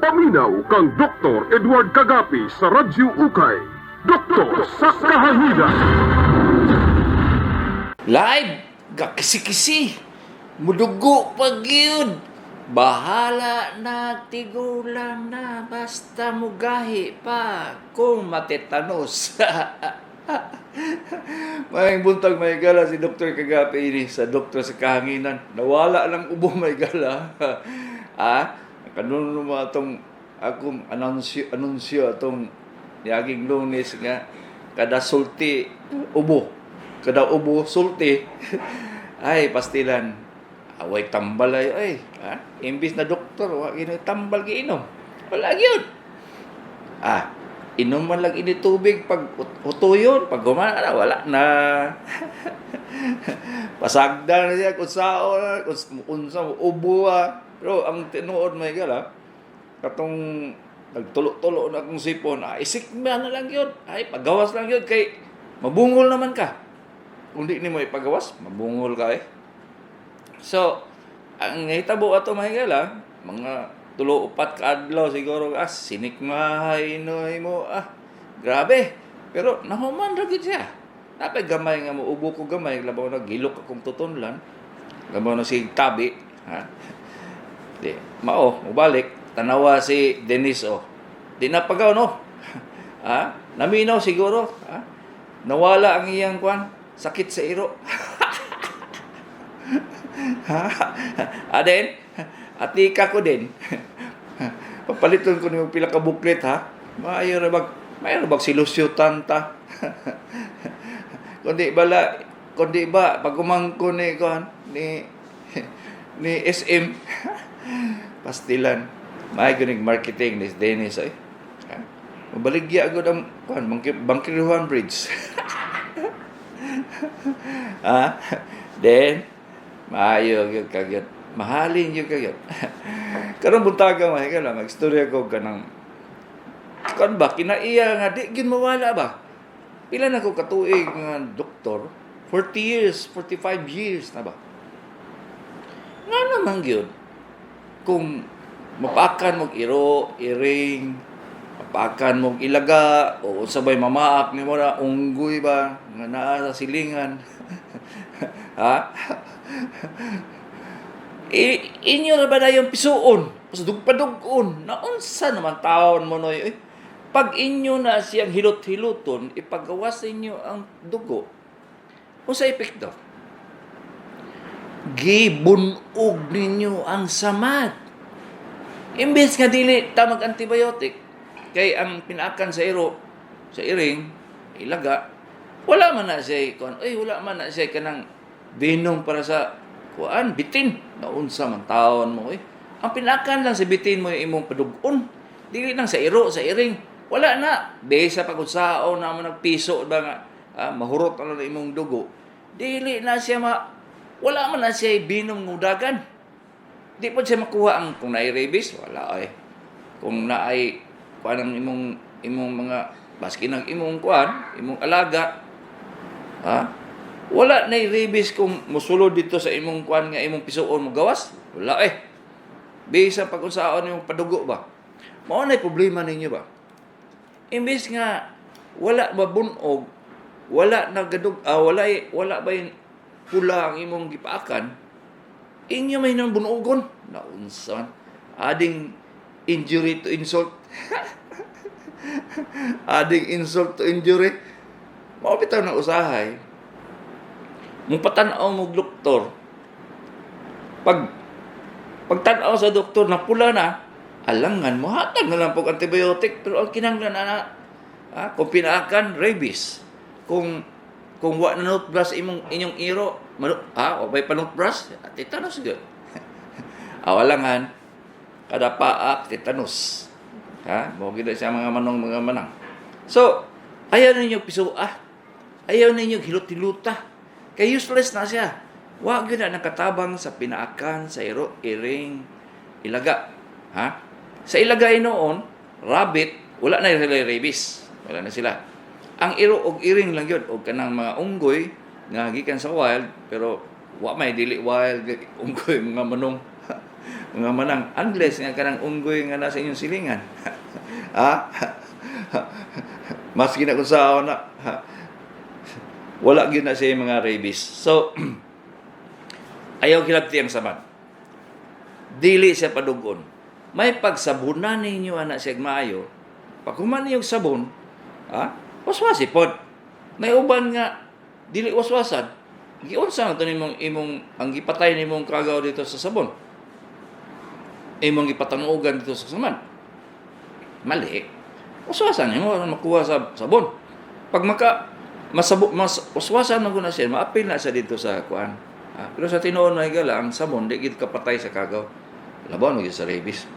Paminaw kang Dr. Edward Kagapi sa Radyo Ukay. Doktor sa Kahanginan. Live, gakisi-kisi, mudugo pag yun. Bahala na, tigulang na, basta mugahi pa kung matetanos. May buntag may gala si Dr. Kagapi ini sa Doktor sa Kahanginan. Nawala ng ubo may gala. Kanuno mo atong akong anunsyo atong yaging Lunes nga kada sulti ubo. Kada ubo sulti. Ay pastilan. Away tambal ay. Imbis na doktor, wa gini tambal giinom. Wala gyud. Inom man lang ini tubig pag utuyon, pag gumana wala na. Pasagdan na siya kung sao, kung sa ubo. Pero ang tinuod may gala, katong nagtulo-tulo na akong sipon, isik na lang yun. Ay, pagawas lang yun, kay mabungol naman ka. Kung di ni mo ipagawas, mabungol ka eh. So, ang hitabo ato may gala, mga 3-4 kaadlaw siguro, sinikmahay inoy mo, grabe. Pero nahuman ragid siya. Napay gamay nga mo, ubo ko gamay, labaw na gilok akong tutunlan, labaw na si tabi, mubalik, tanawa si Dennis, di napagaw, no? Naminaw siguro, nawala ang iyang sakit sa iro. Aden, atika ko din. Papaliton ko yung pila ka buklet, Mayo na bag silusyutan ta. Kundi ba, pag umangko ni SM, pastilan. May guning marketing ni Dennis, mabaligya agad ang Bangkiruhan Bridge. Then, maayo yung kagyot. Mahalin yung kagyot. Karong buntaga mo, mag-istorya ko ka ng kinaiya nga, di yun mawala ba? Pila na ko katuig nga doktor? 40 years, 45 years na ba? Nga naman yun. Kung mapakan mong iro, iring, mapakan mong ilaga, o sabay mamaak ni mo na, unggoy ba, nga naa sa silingan. Inyo na ba na yung pisuon? Padugpadug-on. Naunsa naman taon mo noy. Pag inyo na siyang hilot-hiluton, ipagawas inyo ang dugo. Kung sa epekto, gibunog ninyo ang samad. Imbes nga dili tamag antibiotic, kay ang pinaakan sa iring, ilaga, wala man na siya kanang binom para sa bitin. Naunsa man taon mo Ang pinaakan lang sa bitin mo yung imong padugon. Dili lang sa iring. Wala na. Besa pag-unsao na mo nagpiso ba nga, mahurot na imong dugo. Dili na siya wala man na siya binom ngudagan. Di po siya makuha ang kung naay rabies, wala ay. Kung naay ang imong mga baski ng imong imong alaga, wala na rabies kung musulod dito sa imong nga imong pisuon mo gawas, wala Bisa pag-unsaon yung padugo ba? Mao na problema ninyo ba? Imbes nga wala ba bunog, wala na gadug, wala ba yung pula ang imong gipaakan, inyo may nang bunugon. Naunsan. Adding injury to insult. Adding insult to injury. Mao bitaw na usahay. Mung patanaw mo doktor, pagtanaw sa doktor na pula na, alangan mo, hatag na lang pag antibiotic, pero ang kinanglan na, kung pinaakan, rabies. Kung wa na notebrush inyong iro, o may panotebrush, tetanus yun. Awalangan, kada paa, tetanus. Mo gina siya mga manang. So, ayaw ninyo ayaw ninyo hilot-hiluta. Kaya useless na siya. Wag yun na nakatabang sa pinaakan, sa iring, ilaga. Sa ilagay noon, rabbit, wala na sila rabies. Wala na sila. Ang iro og iring lang yun, o kanang mga unggoy, nga gikan sa wild, pero wa may dili wild, unggoy, mga manong. Mga manang unless nga kanang unggoy nga nasa inyong silingan. Ha? Maski na kung sa na wala gyud na siya mga rabies. So ayaw kilabti ang samad. Dili siya padugon. May pagsabunan ninyo anak siya maayo. Pag human yung sabon, waswasi pod. May uban nga dili waswasan. Giunsa nga to imong ang gipatay nimong kagaw dito sa sabon. Imong gipatanugan dito sa samad. Mali. Waswasan nimo makuha sa sabon. Pag mas waswasan man guna siya, maapil na siya dito sa kuan. Pero sa tinuod na higala, ang sabon di gid kapatay sa kagaw. Labaw mo sa rabies.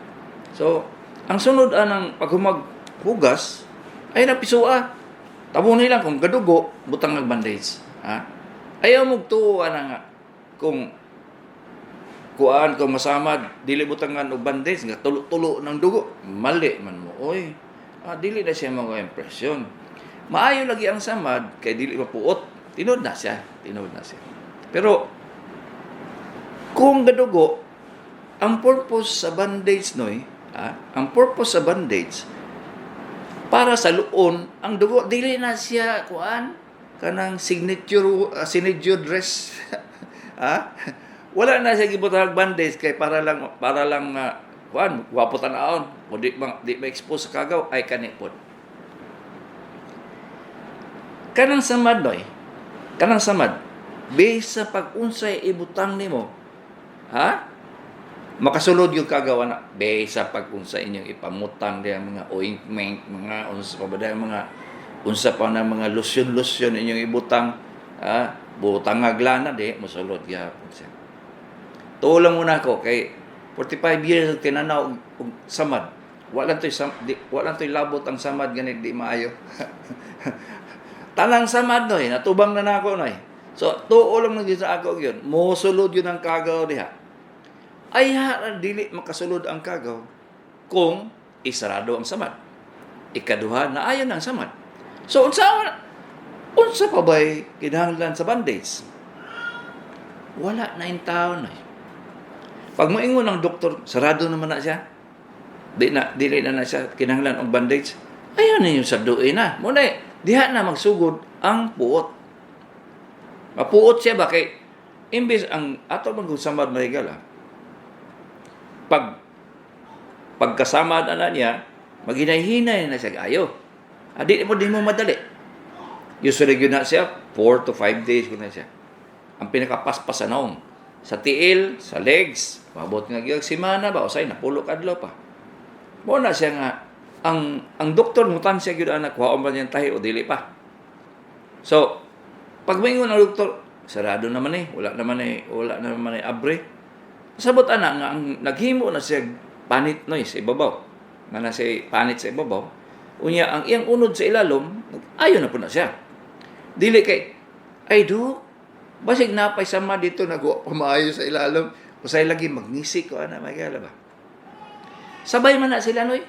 So, ang sunod anang paghumag hugas ay napisua. Tabo nila kung gadugo, butang ng bandage. Ayaw mo tuwa na nga kung kuan kung masamad, dili butangan og bandage nga tulo-tulo ng dugo. Mali man mo. Oy, dili na siya mga impresyon. Maayo lagi ang samad kay dili mapuot. Tinod na siya. Pero kung gadugo, ang purpose sa bandage ang purpose sa bandage para sa luon, ang dugo dili na siya kuan kanang signature dress. Wala na siya gibutang bandage kay para lang kuan wapo tan-aon o di ma-expose sa kagaw ay kanipod. Kanang samad base sa pag-unsay ibutang nimo, makasulod yung kagawa na base sa pag-unsay inyong ipamutang diya mga ointment, mga unsa pa ba diya mga unsa pa na mga lotion inyong ibutang, butang aglana di mosulod gyapon siya. Tulang muna ako kay 45 years tinanaw og samad. Wala toy labot ang samad ganit di maayo. Tanang samad noy, natubang na nako noy. So, tuo lang nagdi sa ako yun. Mosulod yun ang kagaw diha. Ay dili makasulod ang kagaw kung isarado ang samad. Ikaduha na ayon ang samad. So, unsa pa ba'y kinahanglan sa bandage? Wala na yung tao na. Pag moingon ng doktor, sarado naman na siya. Dili na siya kinahanglan og bandage. Ayaw na yung saduin na. Muna diha na magsugod ang puot. Mapuot siya ba kay imbis ang ato magsamad na higala. Pagkasama na niya, maghinay-hinay na siya ayo. Di mo madali. Usually yun na siya 4 to 5 days yun na siya. Ang pinakapaspas sa naong sa tiil, sa legs, mabot nga gyud semana ba usay napulo kadlaw pa. Mo na siya nga ang doktor mutan siya gyud anak kuha man yang tahi o dili pa. So, pag maingon ang doktor, sarado naman wala naman abre. Sabot ana nga ang naghimo na siya panit sa ibabaw. Nga na siya panit sa ibabaw. Unya ang iyang unod sa ilalom, ayo na po na siya. Dili kay ay do basig napay sama dito nagwa pamaayo sa ilalom. Usay lagi magnisik ko ana magala ba. Sabay man na sila noy.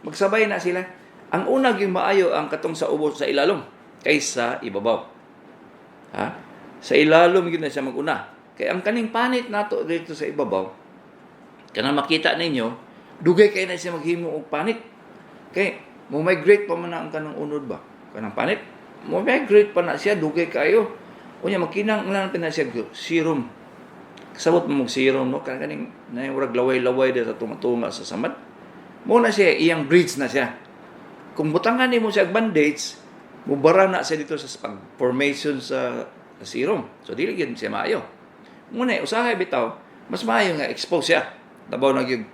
Magsabay na sila. Ang una gyud maayo ang katong sa ubos sa ilalom kaysa ibabaw. Sa ilalom gyud na siya maguna. Kay ang kaning panit nato dito sa ibabaw, kana makita ninyo, dugay kay na siya maghimo og panit. Kay mo migrate pa man na ang kanang unod ba? Kanang panit, mo migrate pa na siya dugay kayo. Unya makinang lang na siya serum. Kasabot mo mong serum no kaning naurag laway-laway dito tumatunga sa samad. Mo na siya iyang bridge na siya. Kung butangan nimo siya bandage, mubara na siya dito sa formation sa serum. So dili gyud siya maayo. Muna usahay bitaw, mas maayo nga expose siya. Dabaw na gyud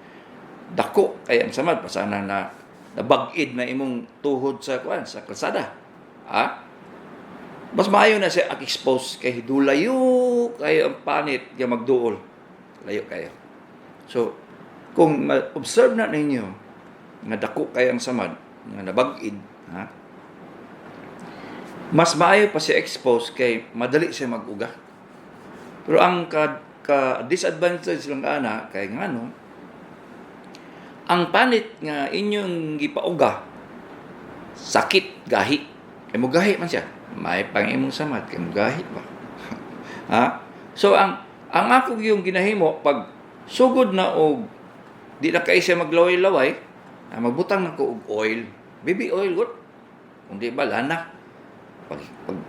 dako kay ang samad pasana na nabag-id na imong tuhod sa kalsada. Mas maayo na siya expose kay hidulayo kayo ang panit nga magduol. Layo kayo. So kung ma-observe na ninyo nga dako kay ang samad nga nabag-id, mas maayo pa siya expose kay madali siya mag-uga. Pero ang disadvantage lang ana kay ngano ang panit nga inyong gipauga sakit gahi. Kay mo gahi man siya. May pang imong samad kay mo gahi ba. So ang ako yung ginahimo pag Sugod na og di na kay siya maglaway-laway, magbutang na ko og oil. Baby oil, good. Kung di ba, lana.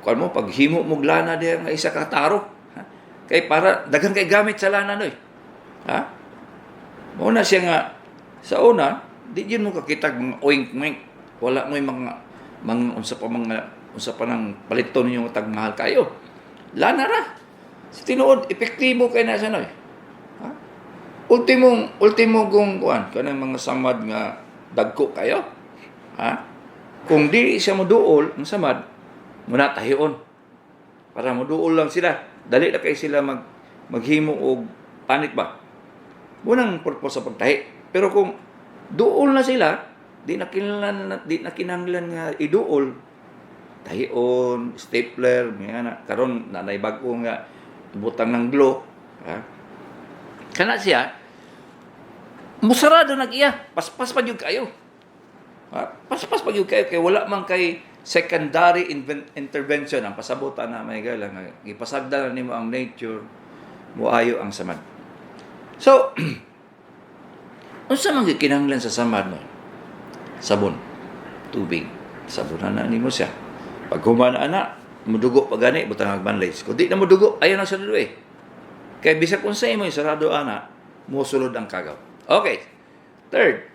Paghimo mo lana diya nga isa ka taro. Ha? Kay para, daghang kay gamit sa lana, no. Ha? Muna siya nga, sa una, di yun mo kakitag mga oink-oink. Wala mo yung unsa pa ng paliton yung tagmahal kayo. Lana ra. Sa tinuod, epektibo kayo na sa noy. Ha? Ultimo kung kuan, kanang mga samad nga dagko kayo. Ha? Kung di siya moduol, ang samad, muna tahion. Para moduol lang sila. Dali na kayo sila maghimo og panit ba? Munang purpose sa pagtahi. Pero kung duol na sila, di na kinahanglan nga iduol. Tahion, stapler, nga karon na naibag-o nga butang ng glue, ha? Kana siya musarado nag-iya, paspas pa gyud kayo. Ha? Paspas pa gyud kayo kay wala man kay secondary intervention ang pasabutan na may gala nga gipasagdan nimo ang nature, muayo ang samad. So, unsa man gikinahanglan sa samad no? Sabon, tubig, sabunan na nimo siya. Pag humana ana, mudugo pa gani butang agbanlays. Kung di na mudugo, ayaw na sa dulo eh. Kaya bisag unsa imo sarado ana, mosulod ang kagaw. Okay. Third,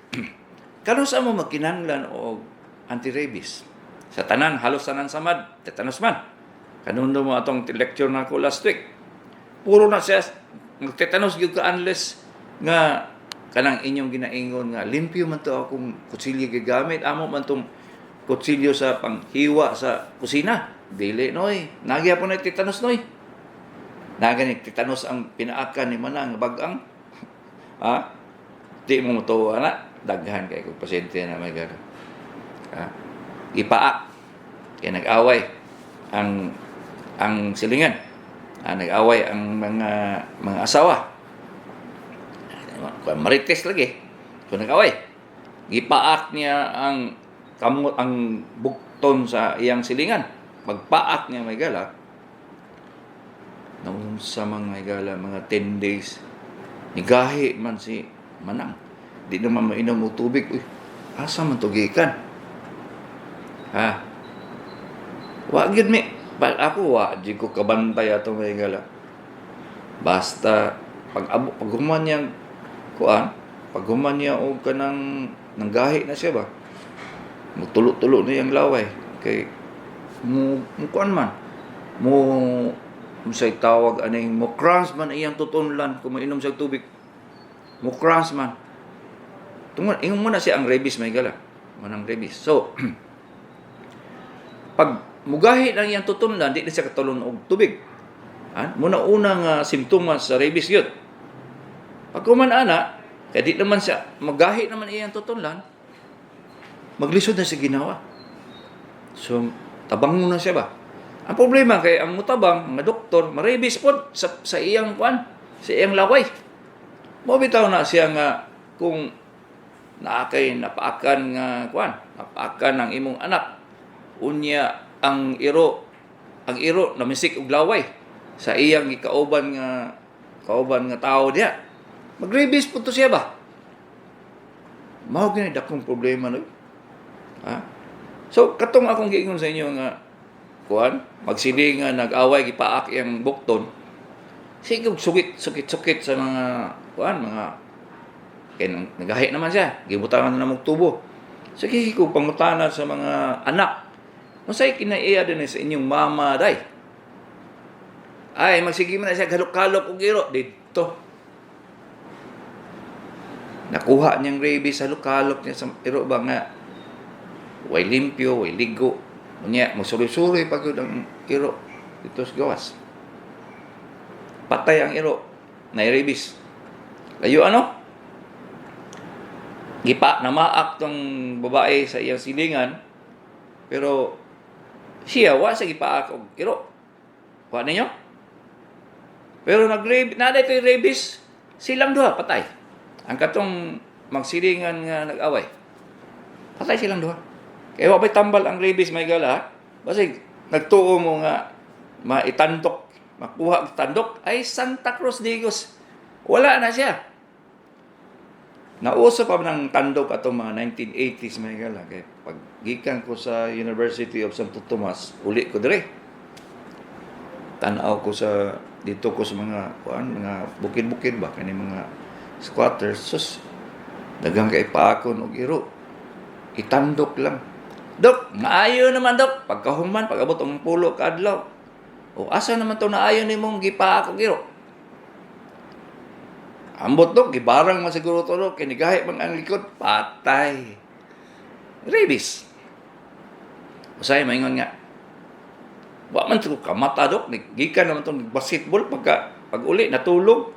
karon sa mo magkinahanglan og anti-rabies. Sa tanan, halos tanan samad, tetanus man. Kanundo mo atong lecture na ko last week. Puro na siya tetanus gyud ka unless nga kanang inyong ginaingon nga limpyo man to akong kutsilyo gigamit, amo man tong kutsilyo sa panghiwa sa kusina. Dili noy, nagyapon na tetanus noy. Nagani tetanus ang pinaakan ni manang bagang. Ha? Di mo motuwa na daghan kay kung pasyente na may garo. Ha? Ipaak. Kaya nag-away ang silingan. Nag-away ang mga asawa. Marites lagi. Kung nag-away. Gipaak niya ang kamot ang bukton sa iyang silingan. Magpaak niya may gala. Naunsa mga gala mga 10 days. Nigahi man si manang. Di naman mainom og tubig. Uy, asa man to gikan? Ha? Wa gyud mi. Ako wa di ko kabantay ato may gala. Basta pag human niya kuan, pag human niya og kanang nanggahi na siya ba. Mutulo-tulo na yang laway kay mo kuan man. Mo say tawag aning mo cramps man iyang tutunlan kung mainom sa tubig. Mo cramps man. Tungod ingon mo na siya ang rabies may gala. Manang rabies. So pag mugahi lang iyang tutunlan, di na siya katulon og tubig. Muna unang simptomas sa rabies yun. Pag kuman ana, kaya di naman siya, magahi naman iyang tutunlan, maglisod na siya ginawa. So, tabang muna siya ba? Ang problema kay ang mutabang, mga doktor, ma-rabies po sa iyang kuan, sa iyang laway. Mabitaw na siya nga kung naakay napaakan nga kuan, napaakan ng imong anak. Unya ang iro namisik og laway sa iyang gikauban nga tao diha. Mag-rabies po to siya ba? Mao gani dakong problema no. Ha? So katong akong giingon sa inyo nga kuan, magsilingan nag-away gipaak iyang bukton. Sige sukit sa mga kuan, mga kay nagahi naman siya, gibutangan na mong tubo. Sige ko pangutana sa mga anak. Unsay kinaiya din sa inyong mama day? Ay magsige man na siya galok-galok og iro dito. Nakuha niyang rabies sa lukalok niya sa iro ba nga way limpyo, way ligo. Unya musuri-suri pag ang iro dito sa gawas. Patay ang iro na rabies. Layo ano? Gipa na maak tong babae sa iyang silingan pero siya wa sa gipaak og iro. Wa ninyo? Pero naday toy rabies silang duha patay. Ang katong magsilingan nga nag-away. Patay silang duha. Kaya wa bay tambal ang rabies may gala. Basig nagtuo mo nga maitandok, makuha og tandok ay Santa Cruz Digos. Wala na siya. Nauso pa ng tandok atong mga 1980s may gala kay paggikan ko sa University of Santo Tomas, uli ko dire. Tanaw ko sa dito ko sa mga bukid-bukid ba kani mga squatters. Sus, dagang kay paakon og iro. Itandok lang. Dok, maayo naman dok. Pagkahuman, pag-abot ang pulo ka adlaw. O asa naman to naayo nimong gipaako giro? Ambot dok, gibarang man siguro to dok. Kinigahi man ang likod, patay. Rabies. Usay maingon nga. Wa man to kamata dok, gikan naman to basketball pag uli natulog.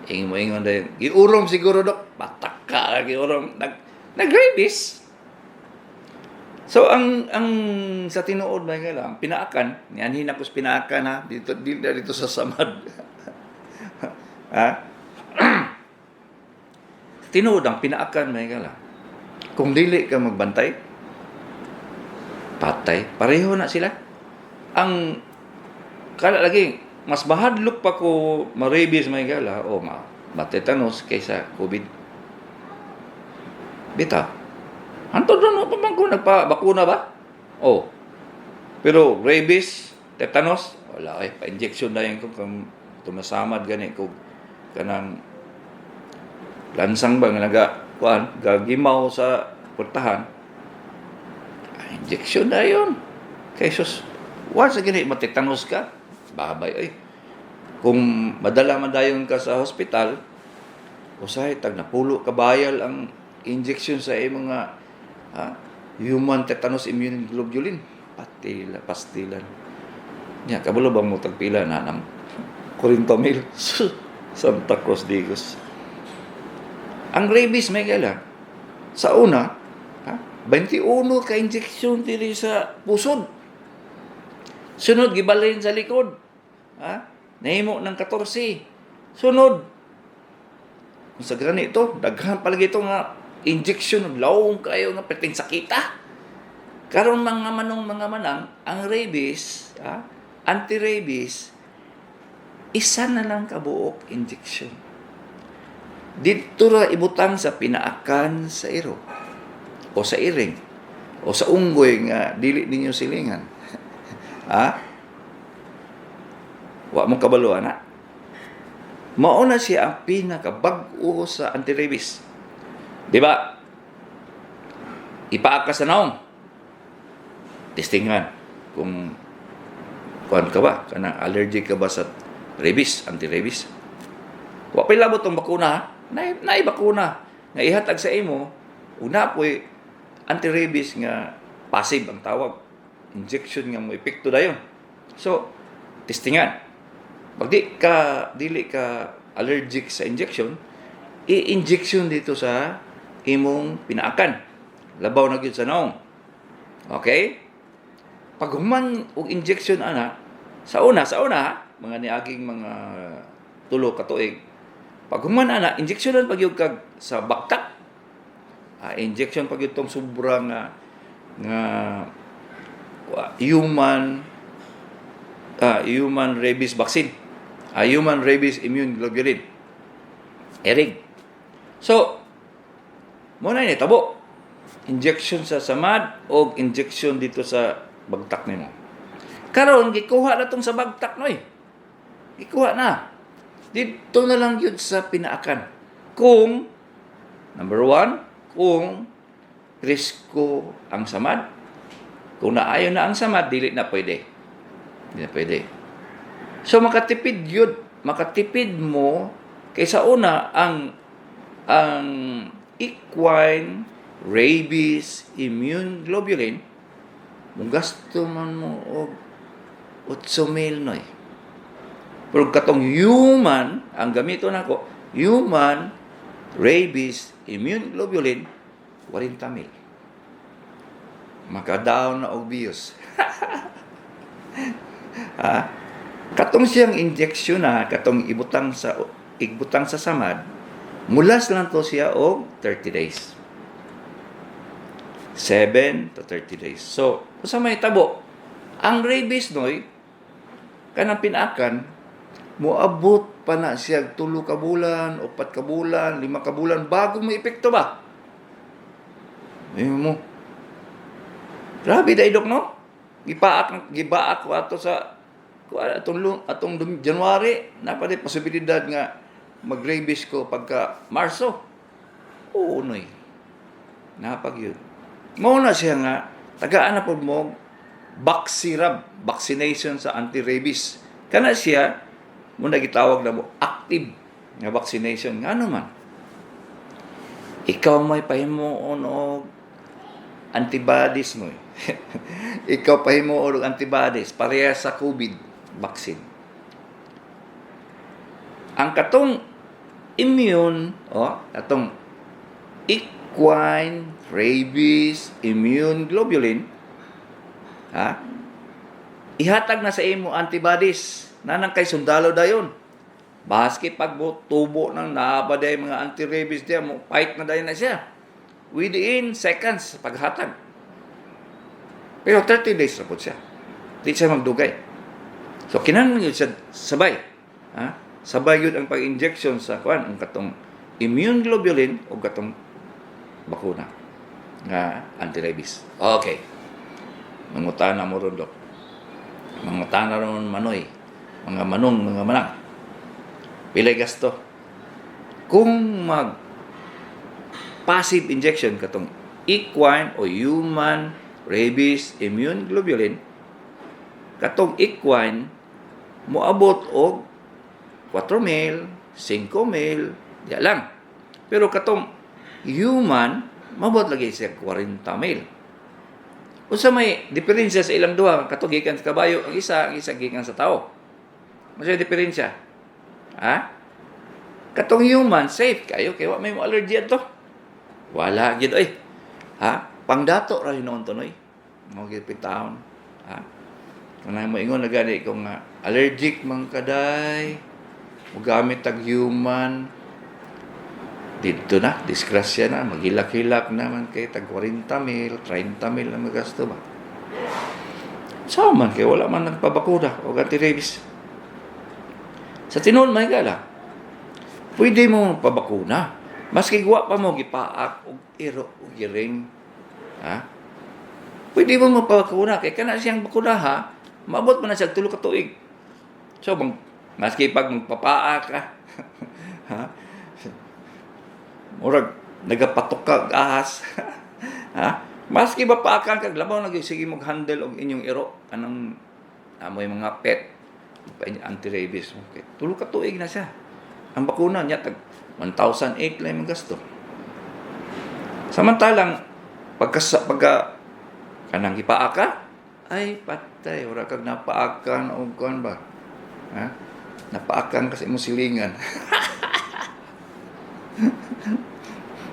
Ingon dayon. Giurom siguro dok, pataka giurom nag-rabies. So ang sa tinuod ba nga lang pinaakan, nianhin ako sa pinaakan ha dito sa samad. Ha? Tinuod ang pinaakan may nga lang. Kung dili ka magbantay, patay, pareho na sila. Ang kala lagi mas mahadlok pa ko ma-rabies may gala o ma-tetanus kaysa COVID. Bita. Hantod na pa bang ko nagpa-bakuna ba? Oh. Pero rabies, tetanus, wala ay pa-injection na yan ko kung tumasamad gani ko kanang lansang ba nga gagimaw sa portahan. Injection na yun. Kay sus, once gani matetanus ka, babay ay. Kung madala man dayon ka sa hospital, usay tag napulo kabayal ang injection sa mga human tetanus immune globulin pastilan nya kabalo bang mo tagpila na ng 40,000 Santa Cruz Digos. Ang rabies may gala sa una 21 ka injection diri sa pusod, sunod gibalhin sa likod nahimo ng 14, sunod sa ganito daghan palagi ito nga injection, lawong kayo nga perting sakita. Karon mga manang, ang rabies, anti-rabies, isa na lang kabuok injection. Dito ra ibutang sa pinaakan sa iro, o sa iring, o sa unggoy nga dili ninyo silingan. Wa mo kabaluan na. Mao na siya ang pinakabag-o sa anti-rabies. Di ba? Ipaakas sa naong. Testingan. Kung kuan ka ba? Kanang allergic ka ba sa rabies, anti-rabies? Wa pa'y labot ang bakuna, ha? Naay bakuna. Nga ihatag sa imo, una po'y anti-rabies nga passive ang tawag. Injection nga mo epekto dayon. So, testingan. Pag dili ka allergic sa injection, i-injection dito sa imong pinaakan. Labaw na gyud sa naong. Okay? Pag human og injection sa una mga niaging mga tulo ka tuig. Pag human injectionan pag gyud kag sa baktak. Injection pag gyud tong sobra nga human rabies vaccine. Human rabies immune globulin. Erig. So, muna ni tabo. Injection sa samad o injection dito sa bagtak nimo. Karon gikuha na tong sa bagtak noy. Gikuha na. Dito na lang yun sa pinaakan. Kung number 1, kung risko ang samad. Kung naayon na ang samad, dili na pwede. Hindi na pwede. So makatipid yun. Makatipid mo kaysa una ang equine rabies immune globulin mong gasto man mo og 8,000 noy. Pero katong human ang gamito nako, human rabies immune globulin 40,000. Makadaw na og bios. Katong siyang injection katong ibutang sa samad, mulas lang to siya og 30 days. 7 to 30 days. So, sa may tabo, ang rabies noy, kanang pinaakan, Moabot pa na siya 3 ka bulan, 4 ka bulan, 5 ka bulan bago may epekto ba? Ayun mo. Grabe dai dok no? Gibaak ko ato sa atong January, napay posibilidad nga mag-rabies ko pagka Marso. Oo noy. Napag yun. Mao na siya nga tagaan na pod mo vaccination sa anti-rabies. Kana siya muna gitawag na mo active nga vaccination. Nga naman, ikaw may pahimuon og antibodies mo. Ikaw pahimuon og antibodies pareha sa COVID vaccine. Ang katong immune, katong equine rabies immune globulin, ihatag na sa imo antibodies nanang kay sundalo dayon. Baski pag tubo ng naabaday mga anti-rabies diya, mo fight na dayon na siya. Within seconds paghatag. Pero 30 days na po siya. Di siya magdugay. So kinahanglan yun siya sabay. Sabay yun ang pag-injection sa ang katong immune globulin o katong bakuna nga anti-rabies. Okay. Mangutana mo ron, Dok. Mangutana ron manoy. Mga manong, mga manang. Pilay gasto. Kung passive injection katong equine o human rabies immune globulin, katong equine moabot og 4 mil, 5 mil, diya lang. Pero katong human, mabot lagi siya 40 mil. Unsa may diferensya sa ilang duha, katong gikan sa kabayo, ang isa gikan sa tao. Masay diferensya. Katong human, safe kayo, kaya may allergy ato. Wala gid oy. Pangdato ra hinuon to noy. Mo gid pitahon. Kanang mo ingon na gani kung allergic man kaday, gamit tag human, dito na, disgrasya na, maghilak-hilak naman kay tag 40 mil, 30 mil na magasto ba? Saan man, kaya wala man nagpabakuna o anti-rabies. Sa tinuod may gala, pwede mo pabakuna. Maski guwa pa mo, gipaak, o iro, o giring. Pwede mo mapabakuna, kaya kana siyang bakuna maabot mo na siya 3 ka tuig. So, maski pag magpapaak ka, murag nagapatok ka ahas. Maski ba paakan kag labaw sige mag-handle og inyong iro anang amoy mga pet anti-rabies. Okay. 3 ka tuig na siya. Ang bakuna niya tag 1,008 lang ang gasto. Samantalang pagka kanang gipaaka ay patay ora kag napaakan og kon ba. Napaakan kasi mo silingan.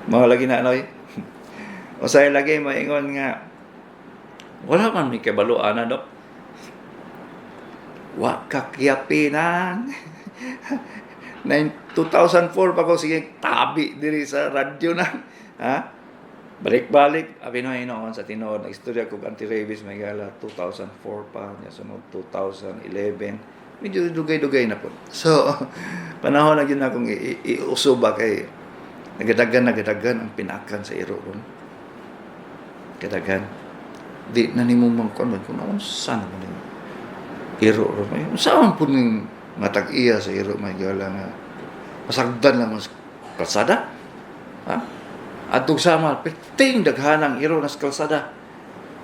Mga lagi na anoy. O say lagi maingon nga wala man may kabaluan na, Dok. Wa kakyapinan. 2004 pa ko sige tabi diri sa radyo na. Balik-balik abi no hinoon sa tinuod nagistorya ko anti-rabies may gala 2004 pa nya sunod 2011 medyo dugay-dugay na po. So panahon na gyud na akong iusuba kay nagadagan ang pinakan sa iro ron. Kadagan di na nimo mangkon kung unsa na mo iro ron. Saan po ning matag-iya sa iro may gala nga pasagdan lang mas kalsada. Atong sama piting daghanang iro nas kalsada.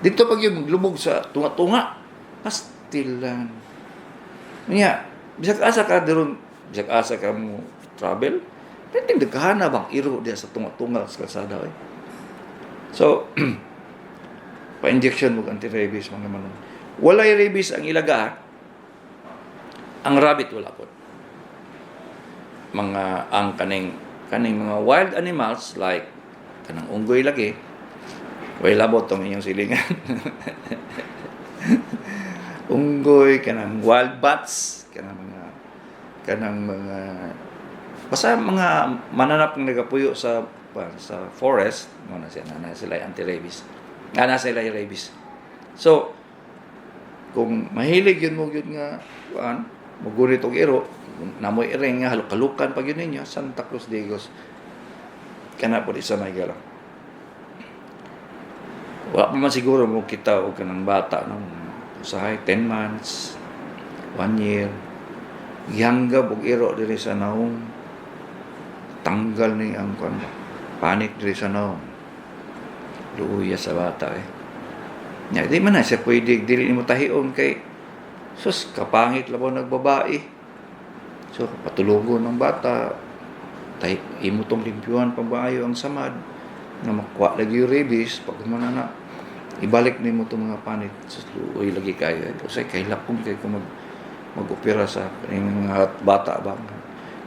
Dito pag yung lumog sa tunga-tunga pastilan. Nya bisag asa ka diron, bisag asa ka mo travel, piting daghana bang iro diya sa tunga-tunga sa kalsada oy. So pa-injection mo anti-rabies mga manong. Walay rabies ang ilaga. Ang rabbit wala po. Ang kaning mga wild animals like kanang unggoy lagi way labot tong inyong silingan. Unggoy kanang wild bats kanang mga basta mga mananap ng nagapuyo sa forest mo na sila anti-rabies. Sila rabies. So kung mahilig yun mo yun nga mugunit og iro, namoy iring nga halukalukan pag yun ninyo, Santa Cruz de Igos. Kana po isa may gala. Wala pa man siguro mo kita o kanang bata no, usahay 10 months, 1 year. Gihanggab og iro diri sa naong tanggal ni ang panik diri sa naong. Luya sa bata Nya di man na siya pwede dili nimo tahion kay sus kapangit labaw nagbabae. So patulugon ng bata tay imo tong limpyuhan pamaayo ang samad nga makuha lagi yung rabies pag humana na ibalik nimo tong mga panit sus luoy lagi kayo usay kay lapong kay ko mag-opera sa mga bata ba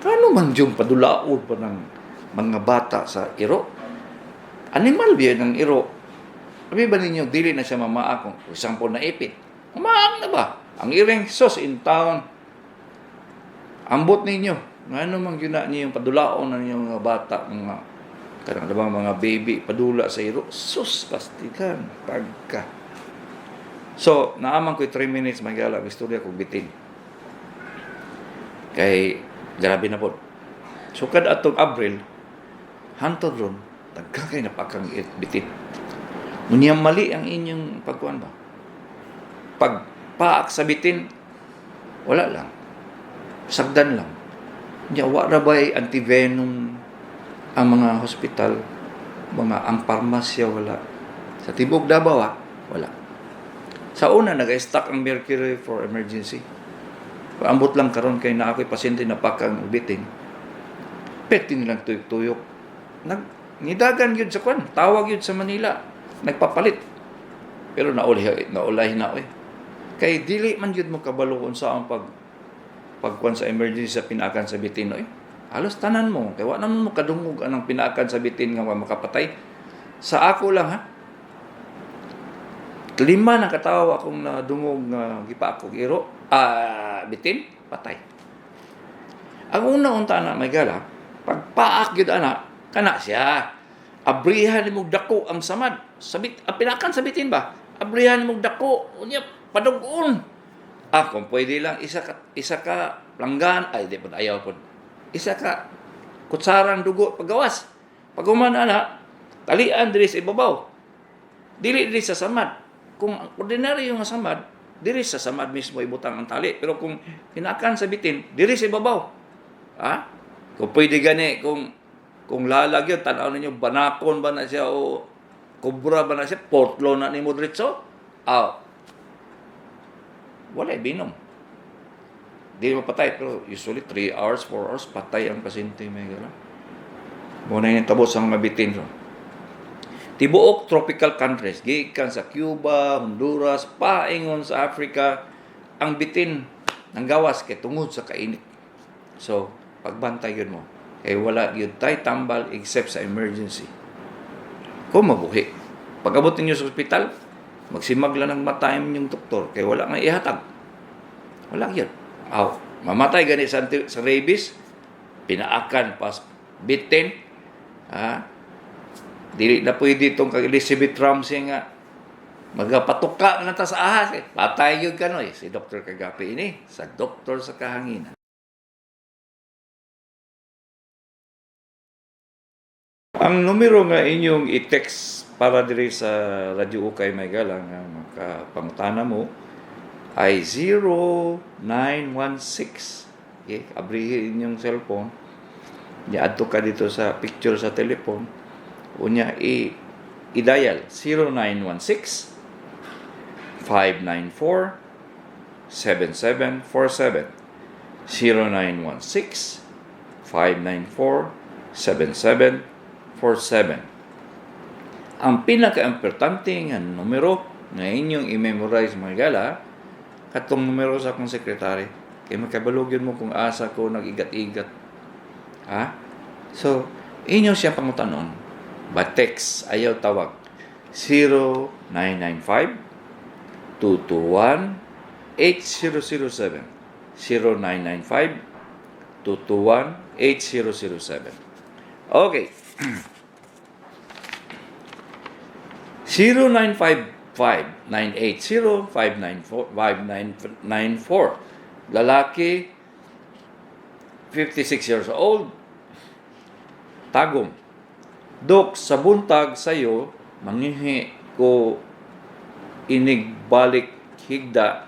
kano man yung padulaod pa ng mga bata sa iro animal biya ng iro. Sabi ba ninyo, dili na siya mamaa kung example na ipit. Mamaan na ba? Ang iring sos in town. Ambot ninyo. Ano mang yun na niyo yung padulaon na niyo mga bata, mga kanang bang mga baby, padula sa iro. Sus, pastikan. Pagka. So, naamang ko 3 minutes, magala, istorya kong bitin. Kay, grabe na po. So, kada atong Abril, hantod ron, nagkakay na pakang bitin. Ngunyan mali ang inyong pagkuhan ba? Pagpaak sa bitin, wala lang. Sagdan lang. Diya, wala ba'y antivenom ang mga hospital, ang parmasya, wala. Sa Tibog Davao, wala. Sa una, nag-stock ang mercury for emergency. Paambot lang karon kay na ako'y pasyente na pakang bitin. Pwede nilang tuyok-tuyok. Nidagan yun sa kwan. Tawag yun sa Manila. Nagpapalit. Pero naulahin na Kay dili man yun mo kabalo kung saan pagkuhan sa emergency sa pinakan sa bitin halos tanan mo. Kaya wala naman mo kadungog anang pinakan sa bitin nga makapatay. Sa ako lang 5 na katawa akong nadungog nga gipa ako iro. Bitin, patay. Ang una-unta na may gala, pagpaak yun kana siya. Abrihan ni mong dako ang samad. Pinakan sa bitin ba? Abrihan ni mong dako. Unya, padugon. Kung pwede lang, isa ka langgan. Ay, di po, ayaw po. Isa ka kutsarang dugo paggawas. Pag umana talian diri sa ibabaw. Dili sa samad. Kung ordinaryo nga samad, diri sa samad mismo ibutang ang tali. Pero kung pinakan sa bitin, diri sa ibabaw. Kung pwede gani, kung lalag yun, tanaw ninyo, banakon ba na siya o kubra ba na siya, portlo na ni Modritso? Wala, binom. Di mapatay, pero usually 3 hours, 4 hours, patay ang pasyente. May gano'n. Muna yung tabos ang mabitin. Tibuok tropical countries, gikan sa Cuba, Honduras, paingon sa Africa, ang bitin ng gawas kay tungod sa kainit. So, pagbantay yun mo. Wala yun tayo tambal except sa emergency. Kung mabuhi. Pag abot ninyo sa ospital, magsimag lang ng matime yung doktor. Kaya wala nga ihatag. Wala yun. Mamatay ganit sa rabies, pinaakan, pas bitin, dili na pwede itong kag Elizabeth Ramsey nga magapatuka na ta sa ahas. Patay yun si Dr. Kagapi ini, sa doktor sa kahanginan. Ang numero nga inyong i-text para diri sa Radyo Ukay may gala nga makapangutana mo ay 0916. Okay, abrihin inyong cellphone. I-add ka dito sa picture sa telephone. Unya i-dial 0916 594 7747 0916 594 7747. Ang pinaka-importante nga numero na inyong i-memorize mga gala, katong numero sa akong sekretary. Kaya makabalugin mo kung asa ko nag-igat-igat. So, inyo siya pangutanon. But text, ayaw tawag. 0995-221-8007. 0995-221-8007. Okay. 0955-980-5994 lalaki, 56 years old, tagom. Dok, sa buntag sayo, mangihi ko inig balik higda,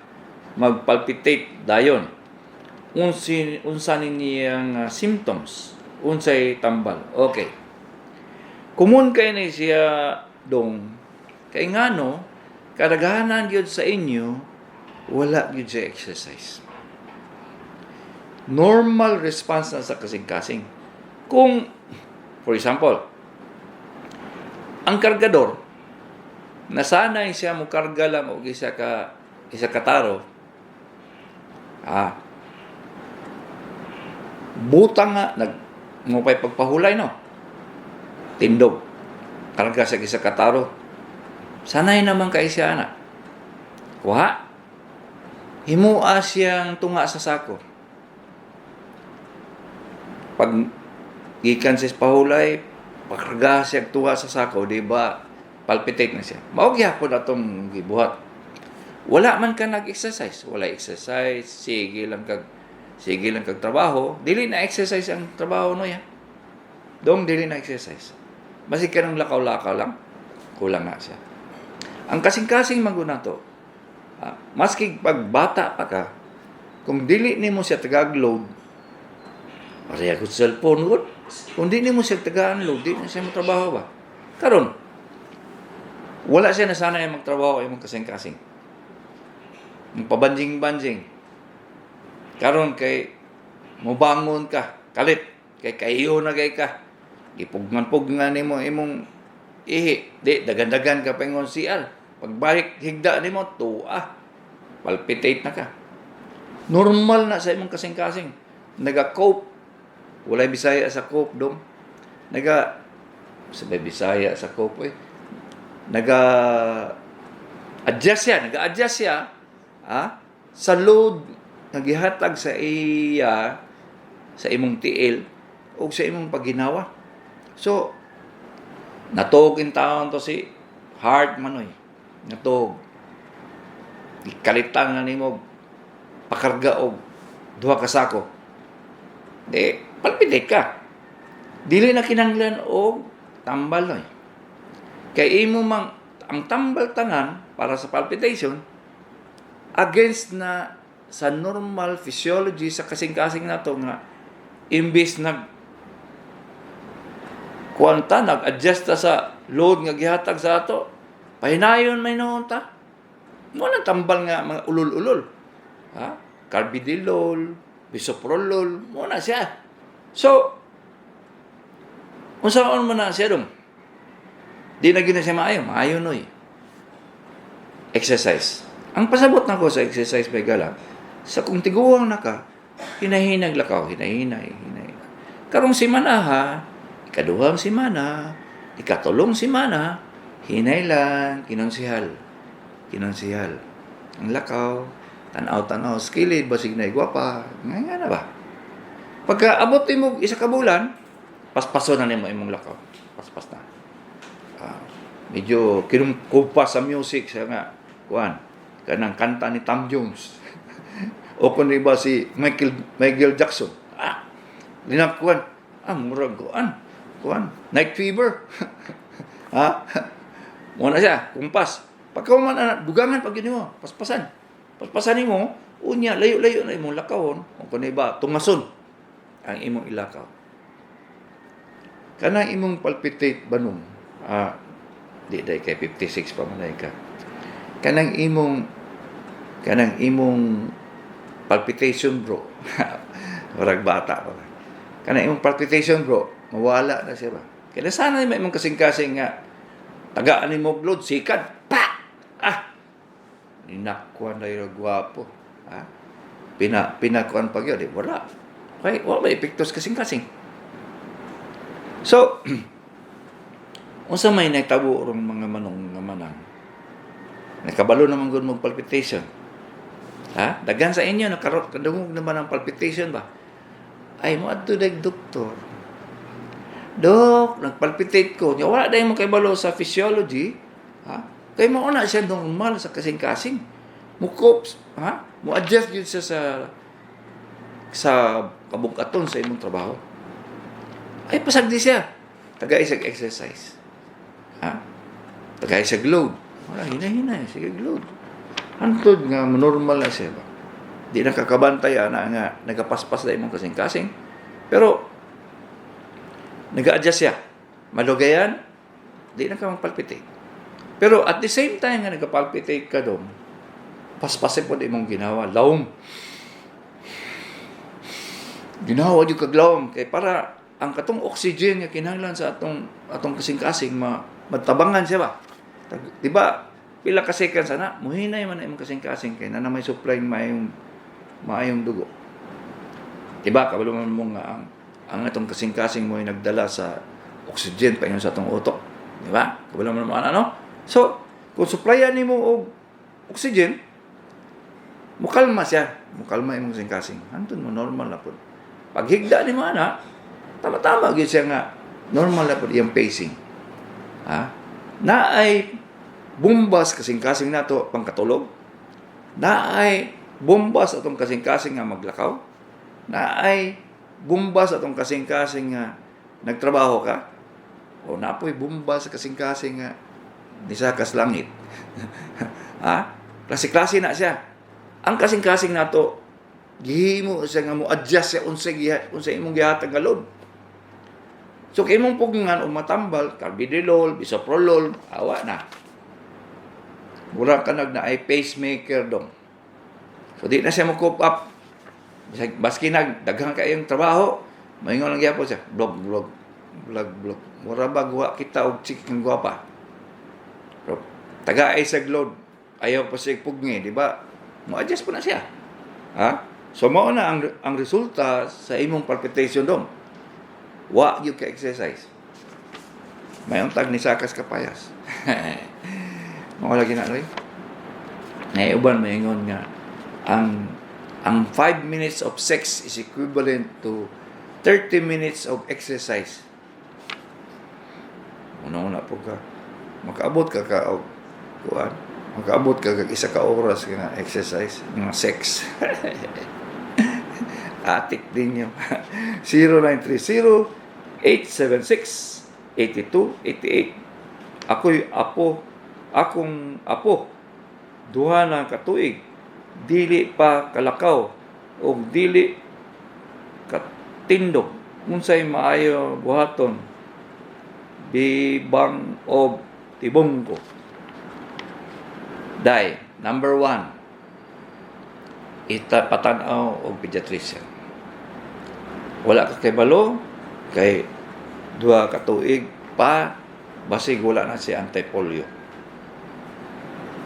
magpalpitate dayon. Unsa niyang symptoms? Unsay tambal? Okay. Kumun kay ni siya dong. Kay ngano, kadaghanan gyud sa inyo, wala gyud sa exercise. Normal response na sa kasing-kasing. Kung, for example, ang kargador, nasanay siya mo karga lang o isa ka taro, butang nga, mupay pagpahulay, no? Tindog. Karga sa isa ka taro. Sanay naman kay siya, anak. Kuha. Himua siyang tunga sa sako. Pag gikan sa pahulay, pagkarga siya tuwa sa sako, di ba, palpitate na siya. Maugya po na itong gibuhat. Wala man ka nag-exercise. Wala exercise, sige lang kag trabaho. Dili na exercise ang trabaho no ya. Dong dili na exercise. Basi ka ng lakaw-lakaw lang, kulang na siya. Ang kasing-kasing maguna to, maski pagbata pa ka, kung dili nimo siya tagag-load, masaya ko sa cellphone ko. Kung di mo siya taga-unload, di na siya magtrabaho ba? Karon, wala siya nasanay magtrabaho ay mong kasing-kasing. Pabanjing-banjing. Karon kay mubangon ka, kalit, kay kayo na kay ka. Ipugman-pugman nimo imong ihi. Di, dagan-dagan ka pengon CR. Pagbalik, higda nimo, tuwa. Palpitate na ka. Normal na sa imong kasing-kasing. Naga-cope. Walay Bisaya sa cope dong. Sabay Bisaya sa cope Nag-adjust siya sa load nagihatag sa iya sa imong tiil o sa imong pagginawa. So natog in taon to si heart manoy. Natog. Ikalitan na nimo pakarga og duha ka sako. Di palpitate ka. Dili na kinahanglan og tambal no. Kay imo ang tambal tanan para sa palpitation against na sa normal physiology sa kasing-kasing nato nga imbis nag-adjust ta sa load nga gihatag sa ato, pahinayon may noon ta. Mo na tambal nga mga ulol-ulol. Carbidilol, bisoprolol, mo na siya. So, unsaon man na siya dong? Di na gina siya maayo noy. Exercise. Ang pasabot na ko sa exercise may gala, sa kung tiguang na ka, hinahinag lakaw, hinahinay. Karong simana ha, ikaduhang simana, ikatulong simana, hinay lang, kinonsihal. Ang lakaw, tanaw, skilid, basig na igwapa, nga na ba? Pagka abot mo isa ka bulan, paspaso na nimo imong lakaw. Paspas na. Medyo kinumkupas sa music siya nga, kanang kanta ni Tom Jones. O kung iba si Michael Jackson. Linakuan. Murag Night Fever. Muna siya, kumpas. Pagka man dugangan pag yun mo, paspasan mo, unya, layo-layo na imong lakawon. O kung iba, tungason ang imong ilakaw. Kanang imong palpitate banong, di day kay 56 pa man ka. Kanang imong palpitation bro. Warag bata pa. Kanang imong palpitation bro, mawala na siya ba? Kaya sana may imong kasing-kasing nga tagaan ni mo blood sikat. Pa! Inakuan na yung gwapo. Pinakuan pag yun. Wala. Okay, wala epektos kasing-kasing. So, unsa may nagtabo rong mga manong nga manang. Nakabalo naman gud mong palpitation. Dagan sa inyo nakadungog naman ang palpitation ba? Ay mo adto dag doktor. Dok, nagpalpitate ko. Wala dahil mo kay balo sa physiology. Kaya mauna siya normal sa kasing-kasing. Mo copes, mo adjust yun siya sa sa kabukaton sa imong trabaho, ay pasagdi siya. Taga-isag exercise. Ha? Taga-isag load. Wala, hina-hina. Sige, load. Hantod nga, normal na siya ba? Di nakakabantay nga nagapaspas na imong kasing-kasing. Pero, nag-a-adjust siya. Malugayan, di na ka magpalpitate. Pero at the same time nga nagapalpitate ka doon, paspasin po di mong ginawa. Lawom. Ginawa yung kaglawom. Kaya para ang katong oxygen nga kinahanglan sa atong kasing-kasing matabangan siya ba? Diba? Pila ka seconds na, muhinay man na imong kasing-kasing kay na may supply maayong dugo. Diba? Kabalo man mo nga ang atong kasing-kasing mo ay nagdala sa oxygen pa yun sa atong utok. Diba? Kabalo man mo ano? So, kung supplyan nimo og oxygen, mukalma siya. Mukalma imong kasing-kasing. Hantun mo normal na po. Pag higda ni mo ana, tama-tama gyud siya nga normal na po iyang pacing. Ha? Na ay bumbas kasing-kasing nato pangkatulog. Na ay bumbas atong kasing-kasing nga maglakaw. Na ay bumbas atong kasing-kasing nga nagtrabaho ka. O napoy bumbas kasing-kasing nga nisakas langit. Ha? Klase-klase na siya. Ang kasing-kasing nato gihimo siya nga mo adjust siya unsay imong gihatag nga load. So kay imong pugngan o matambal, carbidopa, bisoprolol, awa na. Mura ka na ay pacemaker dong. So di na siya mo cope up. Baski daghang kayong trabaho, maingon lang gyapon siya, blog. Mura ba guwa kita og chicken guwapa. Pero taga-ay sa load, ayaw pa siya pugngi, di ba? Mo adjust po na siya. Ha? So, mao na ang resulta sa imong palpitation dong. Wa gyud ka exercise. May untag ni sakas kapayas. Mao lagi na ray. Uban maingon nga ang 5 minutes of sex is equivalent to 30 minutes of exercise. Una po ka. Makaabot ka kuan. Makaabot ka kag isa ka oras nga exercise, nga sex. Atik din niyo. 0930-876-8288. Akong apo, duha na katuig, dili pa kalakaw, o dili katindog, unsay maayo buhaton, bibang o tibong ko. Dai, number 1, patanaw og pediatrician. Wala ka kay balo, kay duha ka tuig pa, basig wala na si anti-polio.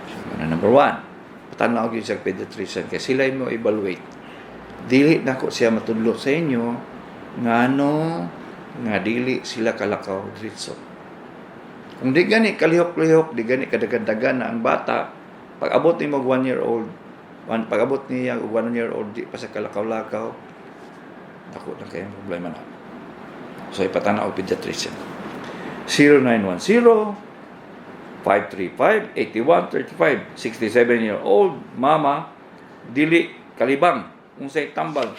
So, number 1, patanaw gyud sa pediatrician kay sila mo evaluate. Dili nako siya matudlo sa inyo ngano nga dili sila kalakaw diretso. Kung di gani kalihok-lihok, di gani kadagadagan na ang bata, pag abot ni mag 1 year old, pag abot niya 1 year old, di pa sa kalakaw-lakaw, ako na kayang problema na. So, ipatanaw pediatrician. 0910-535-8135, 67-year-old mama, dili kalibang, unsay tambal.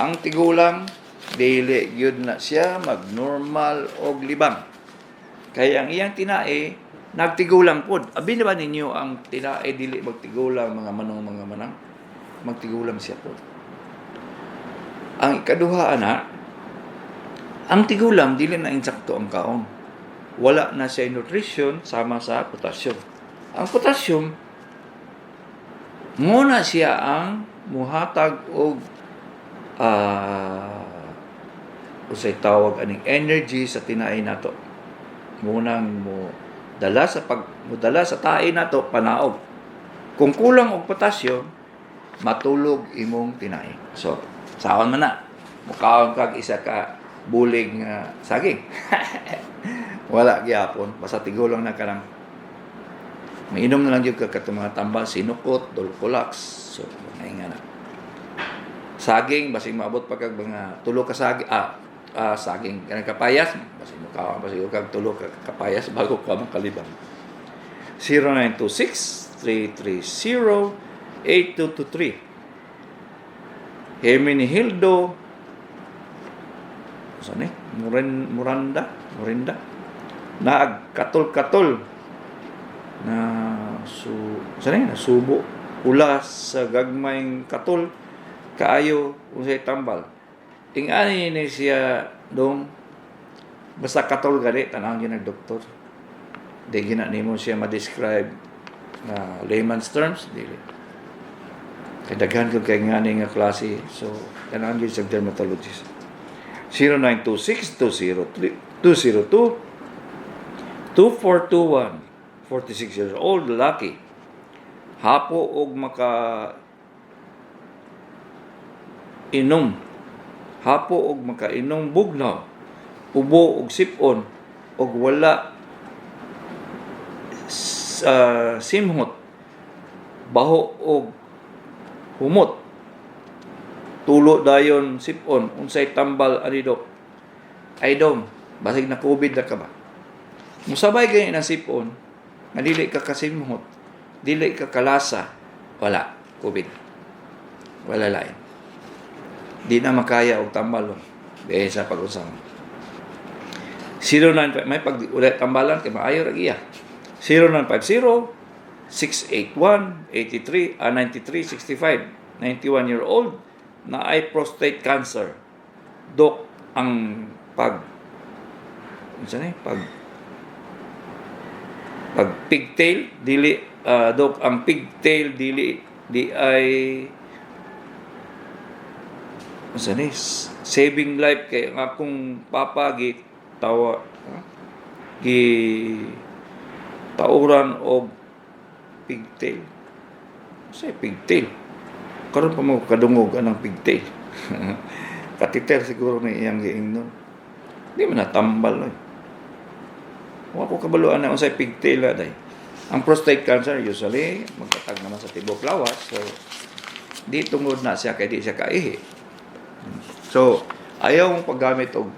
Ang tigulang, dili yun na siya mag-normal og libang. Kaya ang iyang tinae, nagtigulang po. Abi na ba ninyo ang tinae dili magtigulang mga manang? Magtigulang siya po. Ang ikaduha ana, ang tigulang dili na insakto ang kaon. Wala na siya nutrition sama sa potassium. Ang potassium muna siya ang muhatag og usay tawag aning energy sa tinae nato. Munang mo dala sa tae nato panaog. Kung kulang og potassium, matulog imong tinae. So, saon man na. Mukaon kag isa ka bulig nga saging. Wala gyapon, basta tigulang na kanang mainom na lang gyud ka katong mga tambal, sinukot, dulcolax. So, nga na. Saging basig maabot pa kag mga tulo ka saging kanang kapayas, basig mo kaon basig kag tulo ka kapayas bago ka makalibang. 0926-330-8223 Hermenegildo, saan eh? Morinda, naagkatol-katol na saan nasubo ula sa gagmayng katol kaayo unsay tambal. Ingani ni siya dong basta katol gani tanang gyud doktor. Di gina nimo siya ma-describe na layman's terms dili. Kay daghan ko kay ngani nga klase, so tanang gyud sa dermatologist. 0926-202-2421, 46 years old, lalaki. Hapo og makainom bugnaw, ubo og sipon og wala simhot, baho og humot, tulo dayon sipon, unsay tambal ani dok? Ay dong, basig na COVID na ka ba? Musabay kayo ng sipon, nga dili ka kasimhot, dili ka kalasa, wala, COVID. Wala lain. Di na makaya og tambal. Dahil sa pag-usama. 0950, may pag-ulit tambalan, kay maayo ragiya. 0950-681-9365, 91-year-old, na ay prostate cancer. Dok, ang pigtail dili dok, ang pigtail dili di ay saving life kay ang akong papa gi tauran og pigtail. Say pigtail. Karon pa mo kadungog anang pigtail. Katiter siguro ni iyang giingnon. Di man natambal no. Wa ko kabaluan na unsay pigtail day. Ang prostate cancer usually magkatag naman sa tibok lawas, so di tungod na siya kay di siya kaihi. So ayaw mong paggamit og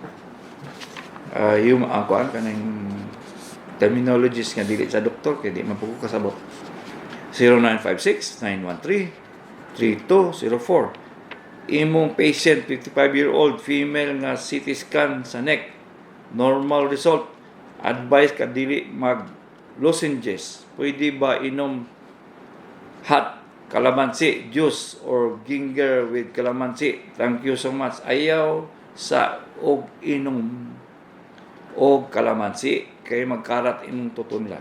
yung akuan kanang terminologies nga dili sa doktor kay di man pug kasabot. 0956-913-3204. Imong patient, 55-year-old female nga CT scan sa neck, normal result. Advice ka dili mag lozenges. Pwede ba inom hot calamansi juice or ginger with calamansi? Thank you so much. Ayaw sa og inom og calamansi kay magkarat imong tutunlan.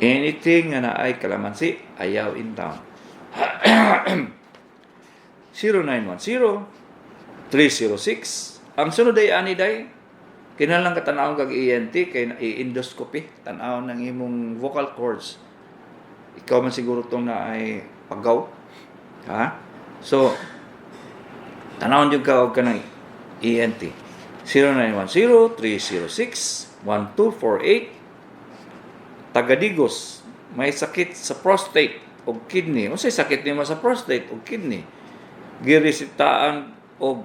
Anything nga naay calamansi, ayaw in town. 0910-306. Ang sunod ay ani day, kinalang katanaw kag ENT kay i-endoscopy, tanaw ng imong vocal cords. Ikaw man siguro tong na ay paggaw. Ha? So, tanawon yung ka og kanang ENT. 0910-306-1248. Tagadigos, may sakit sa prostate o kidney. O say sakit nimo sa prostate o kidney. Girisitaan og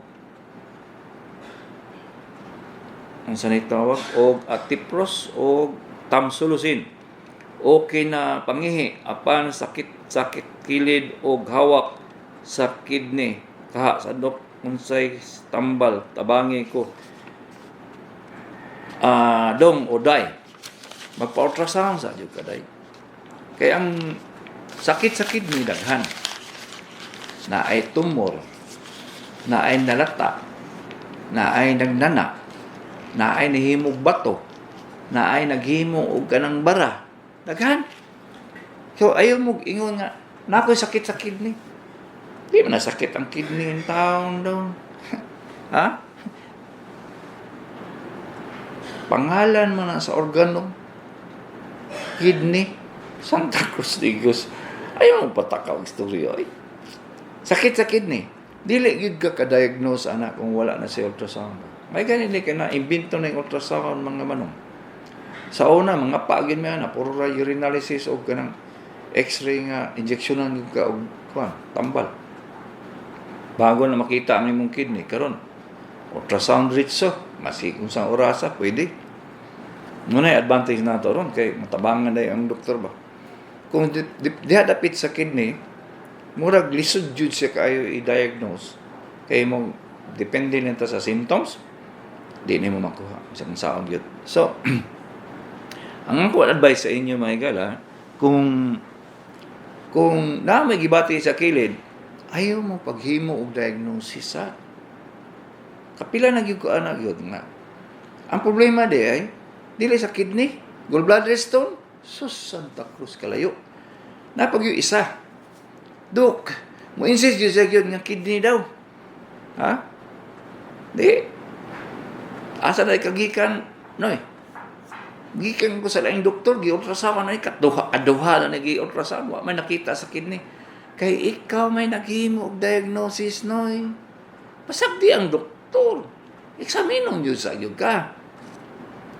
ang sanitawag og atipros o tamsulusin. Okay na pangihi apan sakit kilid og hawak sa kidney kaha sa dok unsay tambal tabangi ko dong o day magpa-ultrasound sa jud kaday kay ang sakit sa kidney daghan na ay tumor, na ay nalata, na ay nagnana, na ay nahimog bato, na ay naghimo og kanang bara. Daghan. So ayaw mo ingon nga nakoy sakit sa kidney. Di man sakit ang kidney in town daw. Ha? Pangalan man na sa organo. Kidney. Santa Cruz Digos. Ayaw mo patakaw ang istorya ay. Sakit sa kidney. Dili gid ka ka-diagnose anak kung wala na si ultrasound. May ganin ka na imbento na yung ultrasound mga manong. Sa una mga paagin mo na puro urinalysis o kanang x-ray nga injeksyonan ka og tambal. Bago na makita ang imong kidney karon. Ultrasound ritso, masig unsang orasa pwede. Muna advantage na to ron kay matabangan day ang doktor ba. Kung diha dapit sa kidney murag lisod jud siya kayo i-diagnose. Kay mo depende nito sa symptoms, di nimo makuha sa sound yun. So, ang ako advice sa inyo mga igala, kung na may gibati sa kilid, ayaw mo paghimo og diagnosis sa kapila na gyud ko ana gyud nga. Ang problema di ay dili sa kidney, gallbladder stone, sus Santa Cruz kalayo. Napag yung isa. Dok, mo insist yun sa yun nga kidney daw. Ha? Di. Asa na ikagikan, noy. Gikan ko sa laing doktor, gi-ultrasound na kaduha na nag-i-ultrasound, wa may nakita sa kidney. Kay ikaw may naghimo og diagnosis, noy. Pasabdi ang doktor. Eksaminon yun sa iyo ka.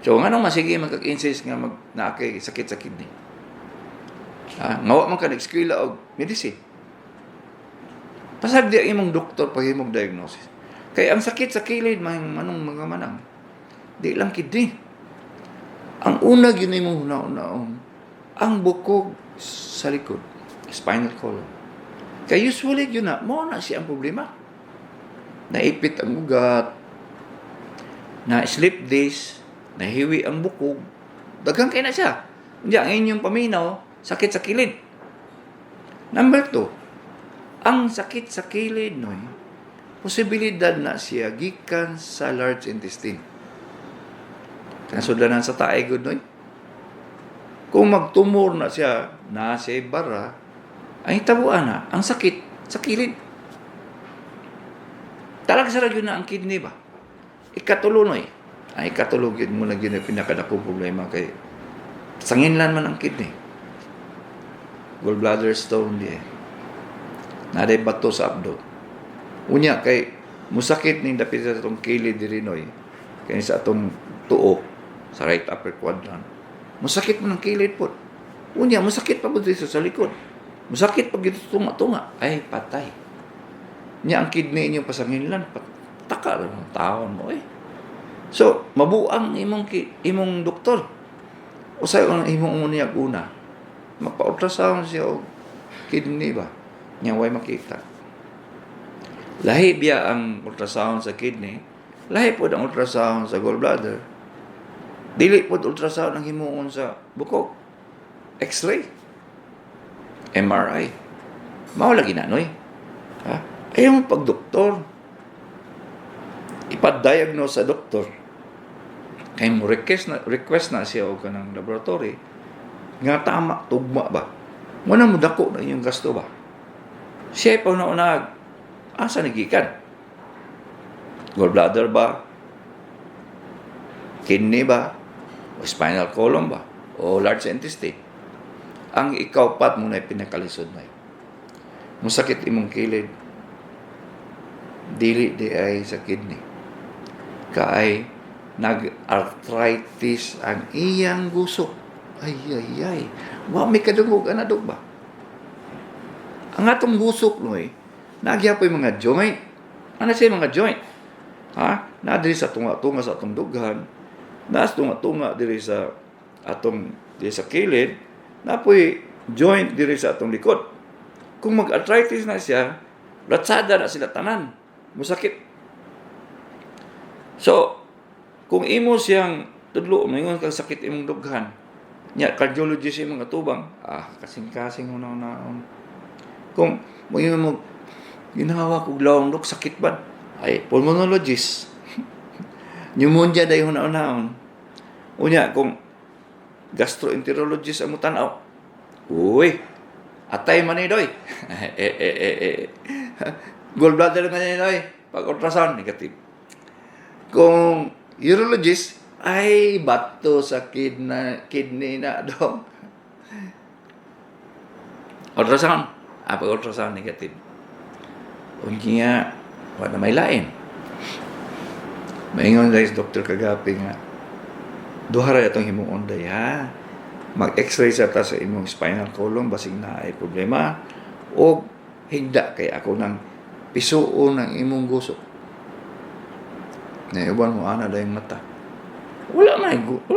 So, nga nung masige magkak-insist nga nakay sakit sa kidney. Ngawa man ka nag-eskwela og medicine. Pasabdi ang imong doktor paghimog diagnosis. Kaya ang sakit sa kilid, manong mga manang, di lang kidney. Ang una yun imong hunaon-naon, ang bukog sa likod, spinal column. Kaya usually yun na, mo na siya ang problema. Naipit ang ugat, na slip disc, nahiwi ang bukog, daghang kay na siya. Hindi ang inyong paminaw, sakit sa kilid. Number 2, ang sakit sa kilid, noy, posibilidad na siya gikan sa large intestine. Kanasudanan sa tae, good, noy. Kung magtumor na siya, nasa bara, ay tabuan na ang sakit sa kilid. Talaga sa yun na ang kidney ba? Ikatulo, noy. Ay ikatulog yun mo na yun yung pinakadakong problema kay sanginlan man ang kidney. Gallbladder stone di naday bato sa abdo. Unya kay musakit ning dapit sa atong kilid diri noy. Kay sa atong tuo sa right upper quadrant. Musakit man ang kilid po. Unya musakit pa pud sa likod. Musakit pag dito tunga-tunga ay patay. Nya ang kidney niyo pasanginlan taka lang taon mo eh. So, mabuang imong doktor. Usay ang imong unya una. Magpa-ultrasound siya og kidney ba? Nya way makita. Lahi biya ang ultrasound sa kidney, lahi pod ang ultrasound sa gallbladder. Dili pod ultrasound ang himuon sa bukog. X-ray, MRI. Mao lagi na noy. Ha? Ayaw mo pag-doktor. Ipa-diagnose sa doktor. Kaya mo request na siya o kanang laboratory nga tama, tugma ba? Wala mo dako na yung gasto ba? Siya pa una asa nagikan? Gallbladder ba? Kidney ba? O spinal column ba? O large intestine? Ang ikaw pat mo na pinakalisod na yun. Musakit imong kilid, dili di ay sa kidney. Kaay nag-arthritis ang iyang gusok. Ay. Wa may kadungog anadog ba? Ang atong gusok noy, nagyapoy mga joint. Ano siya mga joint? Ha? Na diri sa tunga-tunga sa atong dughan. Naas tunga-tunga diri sa atong diri sa kilid. Napoy joint diri sa atong likod. Kung mag-arthritis na siya, latsada na sila tanan. Musakit. So, kung imo siyang tudlo, mayon kang sakit imong dughan, nya cardiologist imong atubang, kasing-kasing mo na. Kung mayon mo ginawa kog lawong dok sakit ba? Ay pulmonologist. Pneumonia day hunaon-hunaon. Unya kung gastroenterologist ang mutanaw. Uy, atay man ni doy. Gallbladder man ni doy. Pag ultrasound negative. Kung urologist, ay bato sa kidney na dong. Ultrasound. Pag ultrasound negative. Unya, wala may lain. Maingon dahil Dr. Kagapi nga, duhara itong himuon day ha. Mag-x-ray sa ta sa imong spinal column, basing na ay problema. O higda kay ako ng pisuon ng imong gusok. Naiuban mo ana dahil mata. Wala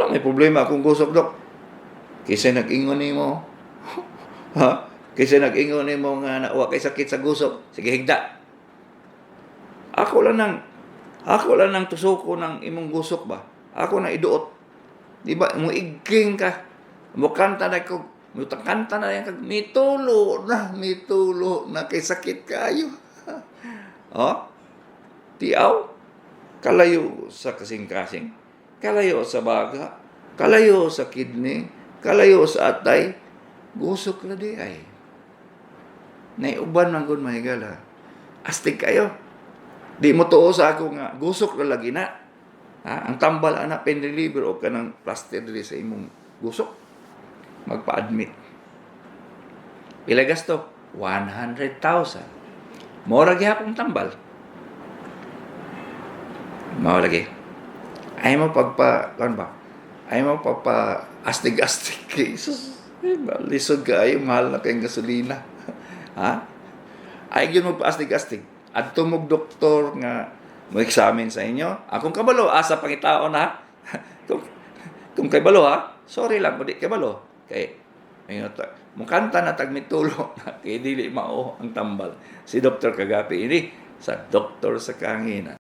may problema akong gusok, dok. Kasi nag-ingon ni mo. Ha? Kaysa nag-ingon nimo nga nawa kay sakit sa gusok, sige higda. Ako lang nang tusuko ng imong gusok ba? Ako na iduot. Di ba? Mo igking ka. Mo kanta na ko. Mo kanta na yan kag mitulo na kay sakit kayo. Oh? Tiaw. Kalayo sa kasing-kasing. Kalayo sa baga. Kalayo sa kidney. Kalayo sa atay. Gusok na di ay. Naiuban man gud mahigala. Astig kayo. Di mo tuo sa ako nga gusok na lagi na. Ha? Ang tambal ana pen-reliever o kanang plaster diri sa imong gusok. Magpa-admit. Pila gasto? 100,000. Mora gyapon tambal. Mao lagi. Ay mo kan ba? Ay mo astig-astig kay Jesus. Lisod kayo, mahal na kayong gasolina. Ha? Ay yun mo astig-astig. At tumog doktor nga mo examine sa inyo. Akong kabalo, asa pangitaon ha. kung kay balo ha, sorry lang, kung di kay balo. Kay, mukanta na tagmitulo na kay dili mao ang tambal. Si Dr. Kagapi ini sa doktor sa kahanginan.